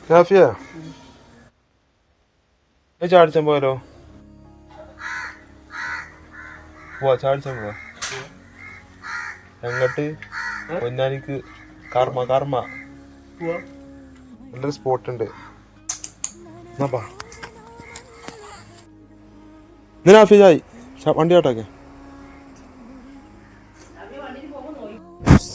ഷാഫിയ ചാടിച്ചാൻ പോയാലോ? പോവാ, ചാടിച്ചാൻ പോവാ. എങ്ങോട്ട്? പൊന്നാനിക്ക്. കർമ്മ കർമ്മ നല്ലൊരു സ്പോട്ട് ഉണ്ട്. ഹാഫിയായി വണ്ടി ഓട്ടാക്കെ.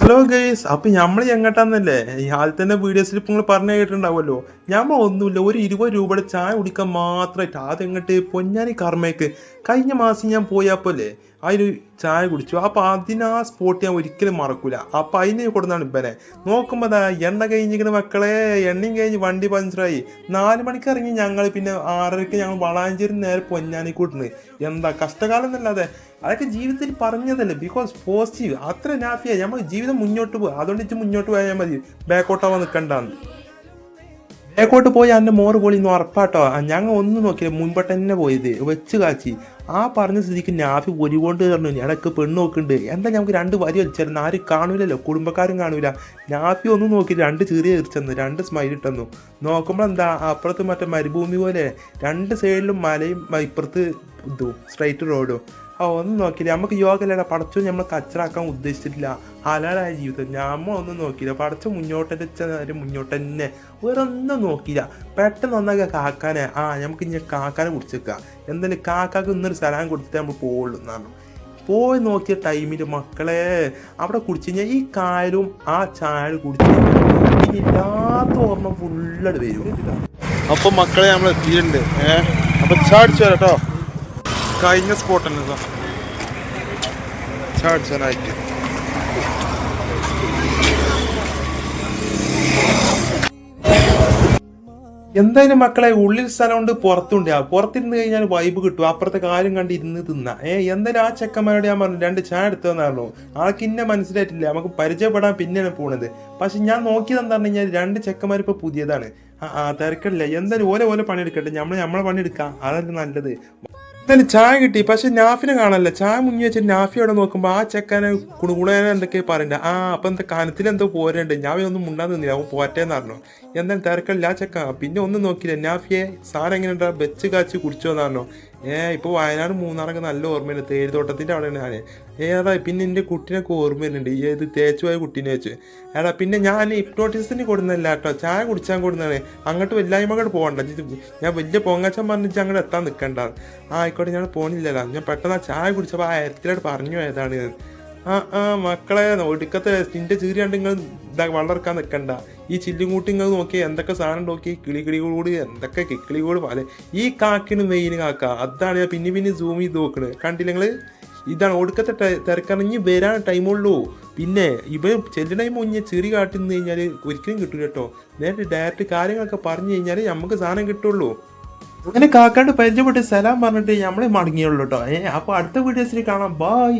ഹലോ ഗൈസ്, അപ്പൊ നമ്മൾ എങ്ങോട്ടാന്നല്ലേ ആദ്യം തന്നെ വീഡിയോസിൽ ഇപ്പൊ നിങ്ങൾ പറഞ്ഞു കേട്ടിട്ടുണ്ടാവുമല്ലോ. ഞമ്മ ഒന്നുമില്ല, ഒരു 20 രൂപയുടെ ചായ കുടിക്കാൻ മാത്രമായിട്ട് അതെങ്ങോട്ട് പൊന്നാനി കർമ്മയ്ക്ക്. കഴിഞ്ഞ മാസം ഞാൻ പോയപ്പോലെ അതിൽ ചായ കുടിച്ചു. അപ്പോൾ അതിനാ സ്പോട്ട് ഞാൻ ഒരിക്കലും മറക്കൂല. അപ്പോൾ അതിനെ കൊടുത്താണ് ഇപ്പനെ നോക്കുമ്പോൾ എണ്ണ കഴിഞ്ഞിരിക്കുന്ന മക്കളെ, എണ്ണയും കഴിഞ്ഞ് വണ്ടി പഞ്ചറായി. 4 മണിക്ക് ഇറങ്ങി ഞങ്ങൾ, പിന്നെ 6:30 ഞങ്ങൾ വളാഞ്ചേരി നേരെ പൊന്നാനി കൂട്ടുന്നത്. എന്താ കഷ്ടകാലം എന്നല്ലാതെ അതൊക്കെ ജീവിതത്തിൽ പറഞ്ഞതല്ലേ. ബിക്കോസ് പോസിറ്റീവ് അത്ര നാഫിയ നമ്മൾ ജീവിതം മുന്നോട്ട് പോകുക. അതുകൊണ്ട് മുന്നോട്ട് പോയാൽ മതി, ബാക്കോട്ടാവാൻ നിൽക്കണ്ടാന്ന്. ബാക്കോട്ട് പോയി എൻ്റെ മോറ് പൊളിന്ന് ഉറപ്പാട്ടോ. ഞങ്ങൾ ഒന്നും നോക്കിയില്ല, മുൻപോട്ട് തന്നെ പോയത് വെച്ച് കാച്ചി. ആ പറഞ്ഞ സ്ഥിതിക്ക് നാഫി ഒരുകൊണ്ട് പറഞ്ഞു ഇടയ്ക്ക് പെണ്ണ് നോക്കുന്നുണ്ട്. എന്താ നമുക്ക് 2 വരി വലിച്ചായിരുന്നു, ആരും കാണൂലല്ലോ, കുടുംബക്കാരും കാണൂല. നാഫി ഒന്നും നോക്കി 2 ചെറിയ എറിച്ചെന്ന്, 2 സ്മൈൽ ഇട്ടെന്നു. നോക്കുമ്പോൾ എന്താ അപ്പുറത്ത് മറ്റേ മരുഭൂമി പോലെ 2 സൈഡിലും മലയും ഇപ്പുറത്ത് ഇതും സ്ട്രൈറ്റ് റോഡും. ഒന്നും നോക്കിയില്ല. നമുക്ക് യോഗ അല്ലടാ, പടച്ചോ നമ്മൾ കച്ചറാക്കാൻ ഉദ്ദേശിച്ചിട്ടില്ല. ഹലാലായ ജീവിതം നമ്മളൊന്നും നോക്കിയില്ല. പടച്ചോ മുന്നോട്ട് മുന്നോട്ട് തന്നെ, വേറെ ഒന്നും നോക്കിയില്ല. പെട്ടെന്ന് ഒന്നാക്കുക കാക്കാനെ. നമുക്ക് ഇനി കാക്കാനെ കുടിച്ചേക്കാം. എന്തായാലും കാക്കാക്ക് ഇന്നൊരു സ്ഥലം കൊടുത്തിട്ട് നമ്മൾ പോകുള്ളൂ എന്നാണ്. പോയി നോക്കിയ ടൈമിൽ മക്കളെ അവിടെ കുടിച്ചു കഴിഞ്ഞാൽ ഈ കായലും ആ ചായ കുടിച്ചു കഴിഞ്ഞാൽ ഇനി ഇല്ലാത്ത ഓർമ്മ ഫുള്ളായിട്ട് വരും. അപ്പം മക്കളെ നമ്മൾ എത്തിയിട്ടുണ്ട്. അപ്പം ചാടിച്ചു വരാം കേട്ടോ. കഴിഞ്ഞ സ്പോട്ട് തന്നെ ചാടിച്ചാനായിട്ട്. എന്തായാലും മക്കളെ ഉള്ളിൽ സ്ഥലമുണ്ട്, പുറത്തുണ്ട്. പുറത്തിരുന്ന് കഴിഞ്ഞാൽ വൈബ് കിട്ടും, അപ്പുറത്തെ കാര്യം കണ്ട് ഇരുന്ന് തിന്നാ. എന്തായാലും ആ ചെക്കന്മാരോട് ഞാൻ പറഞ്ഞു 2 ചായ എടുത്തതെന്നായിരുന്നു. ആൾക്ക് ഇന്നെ മനസ്സിലായിട്ടില്ല, നമുക്ക് പരിചയപ്പെടാൻ പിന്നെയാണ് പോണത്. പക്ഷെ ഞാൻ നോക്കിയത് എന്താണെന്ന് കഴിഞ്ഞാൽ 2 ചെക്കന്മാർ ഇപ്പോൾ പുതിയതാണ്. തിരക്കില്ല. എന്തായാലും ഓലെ പണിയെടുക്കട്ടെ, നമ്മളെ പണിയെടുക്കാം, അതല്ല നല്ലത്. എന്തായാലും ചായ കിട്ടി. പക്ഷെ നാഫിനെ കാണാനല്ല, ചായ മുങ്ങി വെച്ചിട്ട് നാഫി അവിടെ നോക്കുമ്പോൾ ആ ചെക്കനെ കുണുകുണേന എന്തൊക്കെ പറയണ്ട. അപ്പം എന്താ കനത്തിലെന്തോ പോരണ്ട്. ഞാൻ ഒന്നും മുണ്ടാൻ നിന്നില്ല, അവൻ പോറ്റേന്ന് പറഞ്ഞു. എന്തായാലും തിരക്കല്ല ആ ചെക്ക. പിന്നെ ഒന്നും നോക്കിയില്ല. നാഫിയെ സാധനം എങ്ങനെയുണ്ടാ, വെച്ച് കാച്ച് കുടിച്ചോന്ന് പറഞ്ഞു. ഇപ്പോൾ വയനാട് മൂന്നാറൊക്കെ നല്ല ഓർമ്മയുണ്ട്. തേയിലത്തോട്ടത്തിൻ്റെ അവിടെയാണ് ഞാൻ. പിന്നെ എൻ്റെ കുട്ടീനൊക്കെ ഓർമ്മ വരുന്നുണ്ട്, ഏത് തേച്ചു പോയ കുട്ടീനെ വെച്ച്. പിന്നെ ഞാൻ ഹിപ്നോട്ടിസത്തിന് കൊടുന്നല്ല കേട്ടോ, ചായ കുടിച്ചാൻ കൊടുന്നതാണ്. അങ്ങോട്ട് വല്ലായ്മകൾ പോകണ്ട, ഞാൻ വലിയ പൊങ്ങച്ചൻ പറഞ്ഞിട്ട് അങ്ങോട്ട് എത്താൻ നിൽക്കണ്ട. ആയിക്കോട്ടെ, ഞാൻ പോണില്ലല്ലോ. ഞാൻ പെട്ടെന്ന് ആ ചായ കുടിച്ചപ്പോൾ ആ എരത്തിലായിട്ട് പറഞ്ഞു പോയതാണ്. മക്കളെ ഒടുക്കത്തെ നിന്റെ ചീരിയാണ്ട് നിങ്ങൾ വളർക്കാൻ നിൽക്കണ്ട. ഈ ചില്ലുകൂട്ടി നിങ്ങൾ നോക്കി എന്തൊക്കെ സാധനം നോക്കി, കിളികൂട് എന്തൊക്കെ കിളികൂട് പോലെ. ഈ കാക്കിന് മെയിൻ കാക്ക, അതാണ് ഞാൻ പിന്നെ സൂം ചെയ്ത് നോക്കണത്. കണ്ടില്ല നിങ്ങൾ? ഇതാണ് ഒടുക്കത്തെ തിരക്കറിഞ്ഞ് വരാൻ ടൈമുള്ളൂ. പിന്നെ ഇവർ ചെല്ലു ടൈം മുന്നേ ചെറിയ കാട്ടി നിന്ന് കഴിഞ്ഞാൽ ഒരിക്കലും കിട്ടൂല കേട്ടോ. നേരിട്ട് ഡയറക്റ്റ് കാര്യങ്ങളൊക്കെ പറഞ്ഞു കഴിഞ്ഞാൽ നമുക്ക് സാധനം കിട്ടുള്ളൂ. അങ്ങനെ കാക്കാണ്ട് പരിചയപ്പെട്ട് സലാം പറഞ്ഞിട്ട് നമ്മളെ മടങ്ങിയുള്ളൂ കേട്ടോ. അപ്പോൾ അടുത്ത വീഡിയോസിൽ കാണാം. ബായ്.